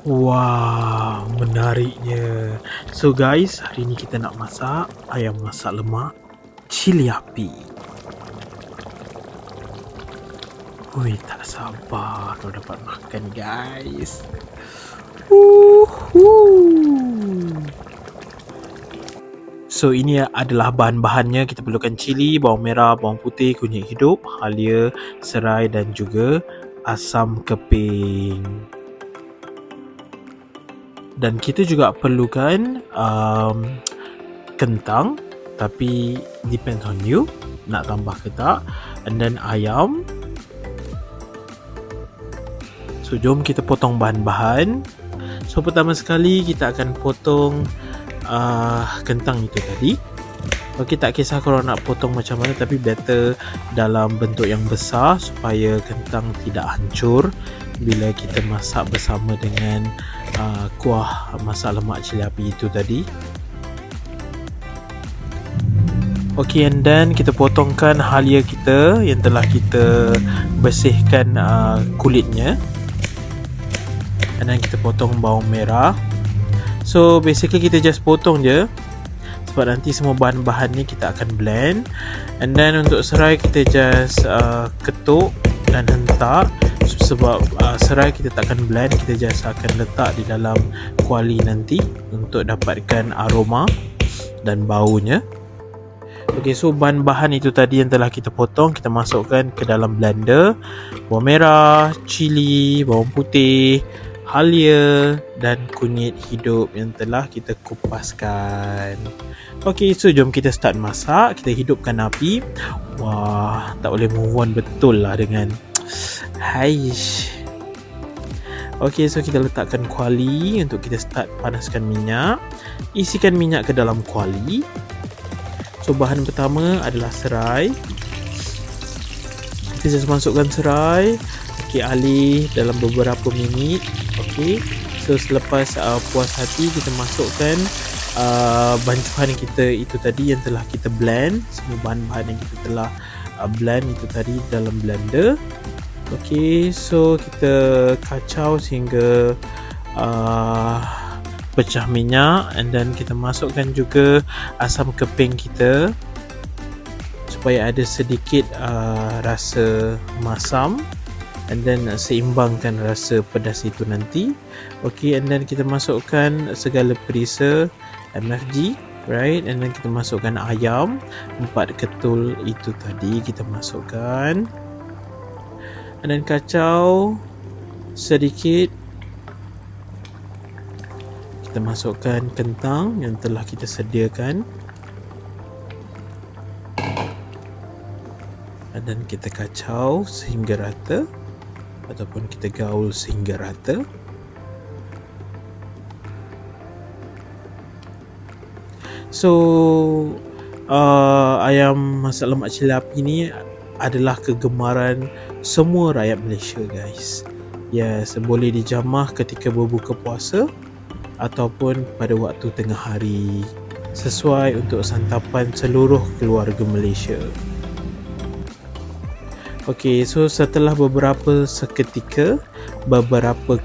Wah, menariknya. So guys, hari ni kita nak masak ayam masak lemak cili api. Ui, tak sabar kalau dapat makan guys. So ini adalah bahan-bahannya. Kita perlukan cili, bawang merah, bawang putih, kunyit hidup, halia, serai dan juga asam keping. Dan kita juga perlukan kentang, tapi depends on you nak tambah ke tak. And then ayam. So jom kita potong bahan-bahan. So pertama sekali kita akan potong kentang itu tadi. Okay, tak kisah kalau nak potong macam mana, tapi better dalam bentuk yang besar supaya kentang tidak hancur bila kita masak bersama dengan kuah masak lemak cili api itu tadi. Okay, and then kita potongkan halia kita yang telah kita bersihkan kulitnya. And then kita potong bawang merah. So basically kita just potong je, sebab nanti semua bahan-bahan ni kita akan blend. And then untuk serai kita just ketuk dan hentak. Sebab serai kita takkan blend, kita just akan letak di dalam kuali nanti untuk dapatkan aroma dan baunya. Ok, so bahan-bahan itu tadi yang telah kita potong, kita masukkan ke dalam blender. Bawang merah, cili, bawang putih, halia dan kunyit hidup yang telah kita kupaskan. Ok, so jom kita start masak. Kita hidupkan api. Wah, tak boleh move on betul lah dengan haish. Ok, so kita letakkan kuali untuk kita start panaskan minyak. Isikan minyak ke dalam kuali. So bahan pertama adalah serai. Kita just masukkan serai. Ok, alih dalam beberapa minit. Ok, so selepas puas hati kita masukkan bancuhan kita itu tadi yang telah kita blend. Semua bahan-bahan yang kita telah blend itu tadi dalam blender. Ok, so kita kacau sehingga pecah minyak. And then kita masukkan juga asam keping kita supaya ada sedikit rasa masam. And then seimbangkan rasa pedas itu nanti. Ok, and then kita masukkan segala perisa MFG, right? And then kita masukkan ayam 4 ketul itu tadi kita masukkan. And then kacau sedikit. Kita masukkan kentang yang telah kita sediakan. Dan kita kacau sehingga rata, ataupun kita gaul sehingga rata. So ayam masak lemak cili api ni adalah kegemaran semua rakyat Malaysia guys. Yes, boleh dijamah ketika berbuka puasa ataupun pada waktu tengah hari, sesuai untuk santapan seluruh keluarga Malaysia. Ok, so setelah beberapa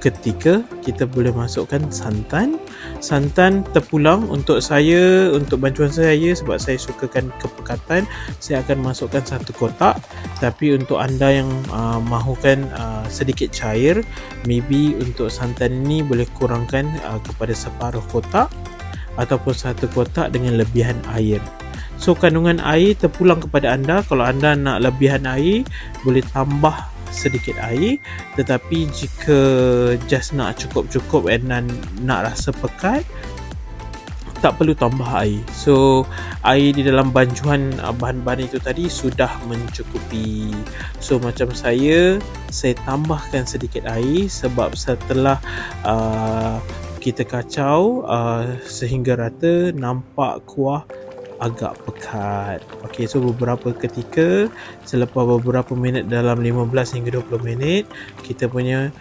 ketika kita boleh masukkan santan. Santan terpulang untuk saya, untuk bancuan saya, sebab saya sukakan kepekatan, saya akan masukkan 1 kotak. Tapi untuk anda yang mahukan sedikit cair, maybe untuk santan ini boleh kurangkan kepada separuh kotak ataupun 1 kotak dengan lebihan air. So kandungan air terpulang kepada anda. Kalau anda nak lebihan air, boleh tambah sedikit air. Tetapi jika just nak cukup-cukup dan nak rasa pekat, tak perlu tambah air. So air di dalam bancuhan bahan-bahan itu tadi sudah mencukupi. So macam saya tambahkan sedikit air sebab setelah kita kacau sehingga rata, nampak kuah agak pekat. Ok, so beberapa ketika, selepas beberapa minit, dalam 15 hingga 20 minit, kita punya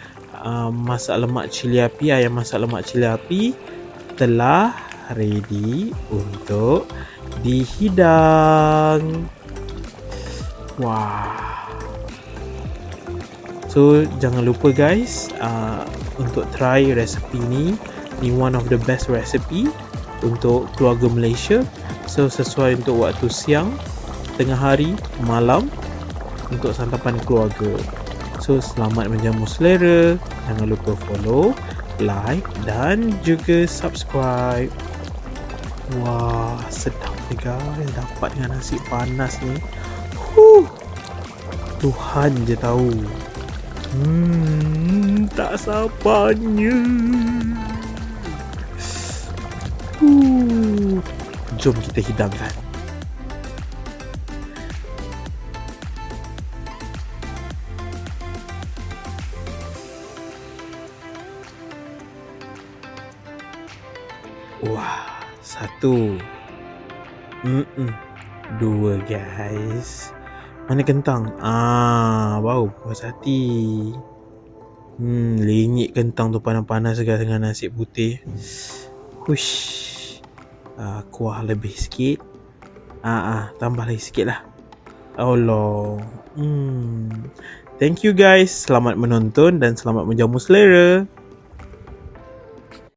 masak lemak cili api, ayam masak lemak cili api telah ready untuk dihidang. Wah, So jangan lupa guys, untuk try resepi ni one of the best recipe untuk keluarga Malaysia. So sesuai untuk waktu siang, tengah hari, malam untuk santapan keluarga. So selamat menjamu selera. Jangan lupa follow, like dan juga subscribe. Wah, sedap ni guys, dapat dengan nasi panas ni. Tuhan je tahu. Tak sabarnya. Jom kita hidangkan. Wah, satu. Dua guys. Mana kentang? Bau puas hati. Lenyit kentang tu panas-panas dengan nasi putih. Kuah lebih sikit. Tambah lagi sikit lah. Allah. Thank you guys. Selamat menonton dan selamat menjamu selera.